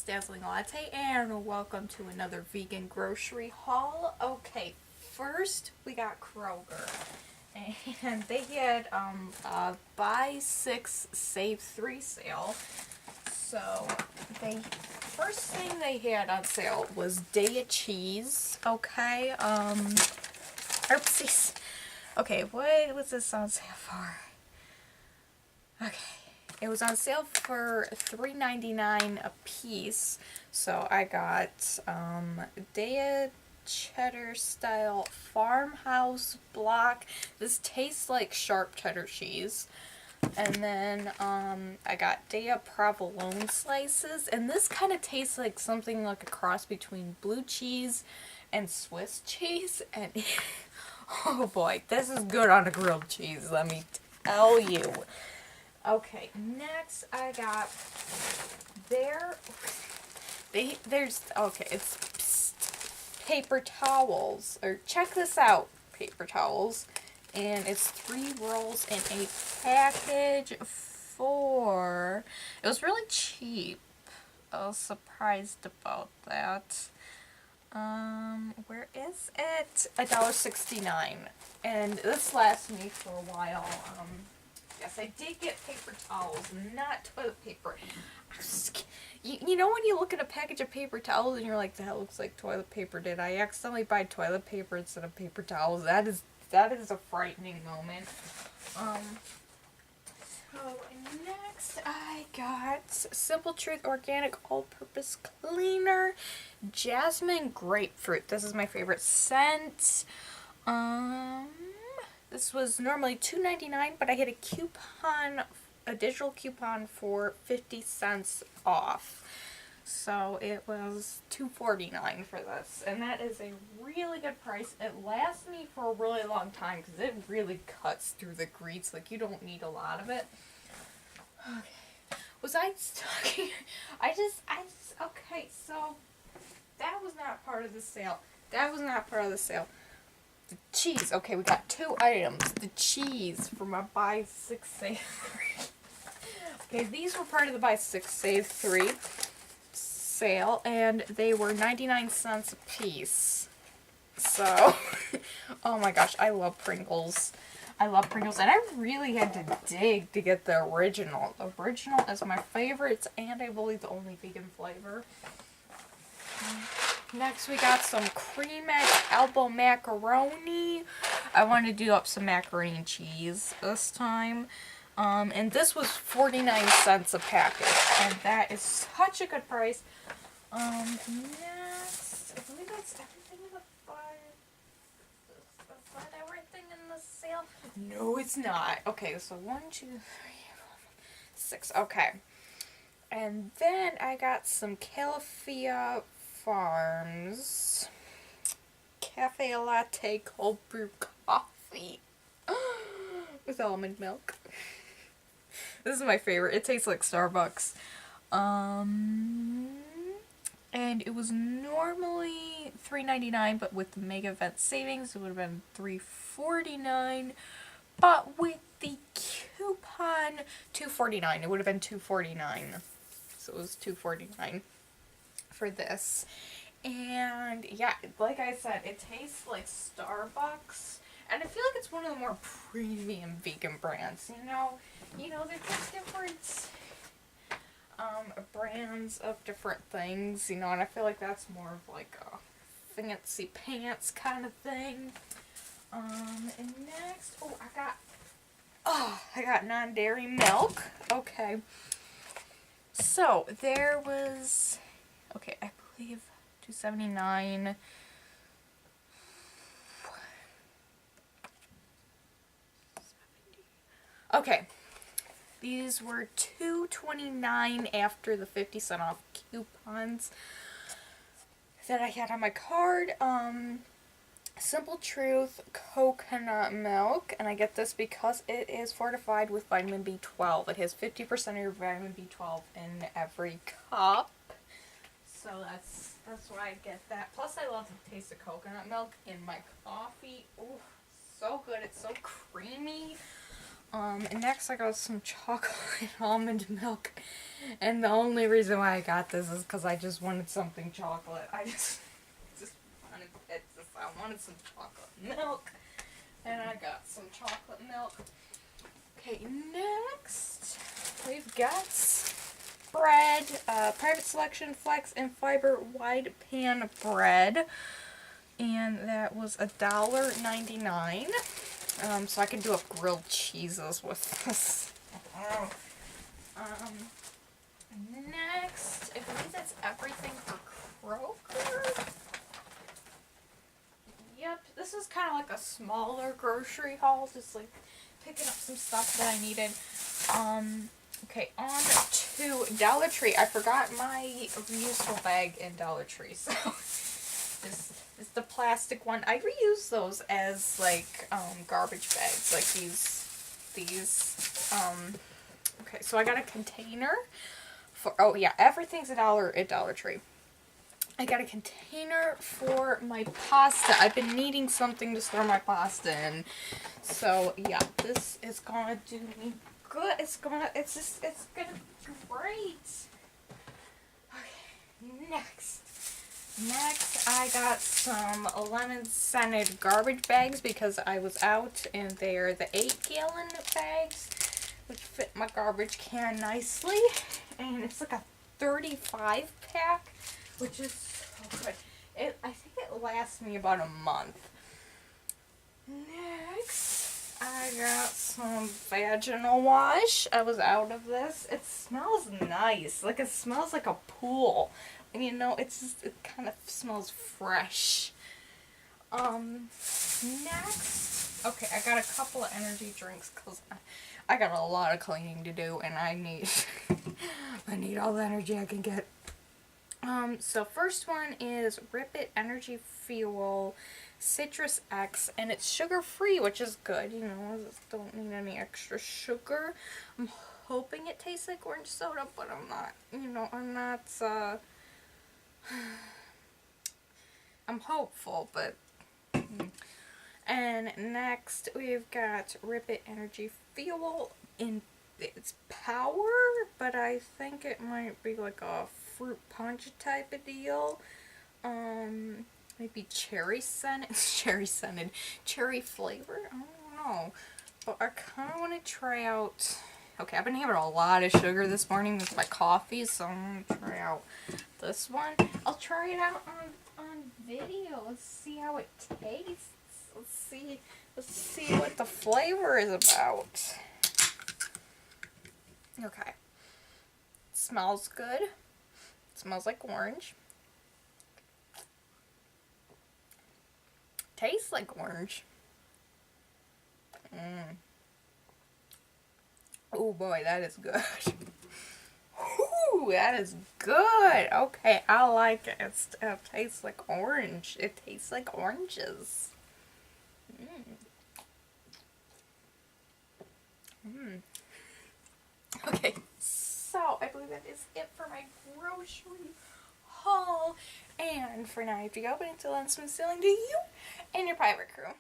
Dazzling Latte, and welcome to another vegan grocery haul. Okay, first we got Kroger, and they had a buy 6 save 3 sale. So they first thing they had on sale was Daiya cheese. Okay, oopsies. Okay, what was this on sale for? Okay. It was on sale for $3.99 a piece, so I got Daiya cheddar style farmhouse block. This tastes like sharp cheddar cheese. And then I got Daiya provolone slices, and this kind of tastes like something like a cross between blue cheese and Swiss cheese. And oh boy, this is good on a grilled cheese, let me tell you. Okay, next I got it's paper towels, or check this out, paper towels, and it's 3 rolls in a package for, it was really cheap. I was surprised about that. Where is it? $1.69, and this lasts me for a while. Yes, I did get paper towels, not toilet paper. You know when you look at a package of paper towels and you're like, that looks like toilet paper. Did I accidentally buy toilet paper instead of paper towels? That is a frightening moment. So next I got Simple Truth Organic All-Purpose Cleaner, Jasmine Grapefruit. This is my favorite scent. This was normally $2.99, but I hit a digital coupon for 50 cents off. So it was $2.49 for this, and that is a really good price. It lasts me for a really long time because it really cuts through the grease. Like, you don't need a lot of it. Okay. Was I talking? Okay, so that was not part of the sale. The cheese. Okay, we got 2 items. The cheese from a buy 6 save 3. Okay, these were part of the buy 6 save 3 sale, and they were 99 cents a piece. So, oh my gosh, I love Pringles. And I really had to dig to get the original. The original is my favorite, and I believe the only vegan flavor. Next we got some Creamex elbow macaroni. I wanted to do up some macaroni and cheese this time. And this was 49 cents a package, and that is such a good price. Next, I believe that's everything in the buy. Is that everything in the sale? No, it's not. Okay, so 1, 2, 3, 4, 6. Okay. And then I got some Califia Farms Cafe Latte cold brew coffee with almond milk. This is my favorite. It tastes like Starbucks. And it was normally $3.99, but with the mega event savings, it would have been $3.49. But with the coupon, $2.49. It would have been $2.49. So it was $2.49 for this. And yeah, like I said, it tastes like Starbucks. And I feel like it's one of the more premium vegan brands, you know? They're just different brands of different things, and I feel like that's more of like a fancy pants kind of thing. And next, I got non-dairy milk. Okay. So, there was, okay, I believe $2.79. Okay. These were $2.29 after the 50 cent off coupons that I had on my card. Simple Truth coconut milk, and I get this because it is fortified with vitamin B12. It has 50% of your vitamin B12 in every cup. So that's why I get that. Plus I love the taste of coconut milk in my coffee. Ooh, so good. It's so creamy. And next I got some chocolate almond milk. And the only reason why I got this is because I just wanted something chocolate. I just wanted I wanted some chocolate milk. And I got some chocolate milk. Okay, next we've got bread, Private Selection Flex and Fiber Wide Pan bread. And that was $1.99. So I can do up grilled cheeses with this. Next, I believe that's everything for Kroger. Yep, this is kind of like a smaller grocery haul, just like picking up some stuff that I needed. Okay, on to Dollar Tree. I forgot my reusable bag in Dollar Tree, so this is the plastic one. I reuse those as like garbage bags, like these. Okay, so I got a container for, oh yeah, everything's $1 at Dollar Tree. I got a container for my pasta. I've been needing something to store my pasta in. So yeah, this is gonna do me good. It's gonna be great. Okay, next I got some lemon scented garbage bags because I was out, and they're the 8-gallon bags, which fit my garbage can nicely. And it's like a 35 pack, which is so good. I think it lasts me about a month. Next, I got some vaginal wash. I was out of this. It smells nice. Like, it smells like a pool. And you know, it kind of smells fresh. Next, okay, I got a couple of energy drinks because I got a lot of cleaning to do, and I need I need all the energy I can get. So first one is Rip It Energy Fuel Citrus X, and it's sugar-free, which is good. You know, I just don't need any extra sugar. I'm hoping it tastes like orange soda, but I'm not, you know, I'm hopeful, but... And next, we've got Rip It Energy Fuel in its power, but I think it might be like a fruit punch type of deal. Maybe cherry scented, cherry flavor. I don't know, but I kind of want to try out. Okay, I've been having a lot of sugar this morning with my coffee, so I'm gonna try out this one. I'll try it out on video. Let's see how it tastes. Let's see what the flavor is about. Okay. It smells good. It smells like orange. Tastes like orange. Oh boy, that is good. Ooh, that is good. Okay, I like it. It tastes like orange. It tastes like oranges. Okay, so I believe that is it for my grocery haul. And for now, I have to go, but until then, smooth sailing to you and your pirate crew.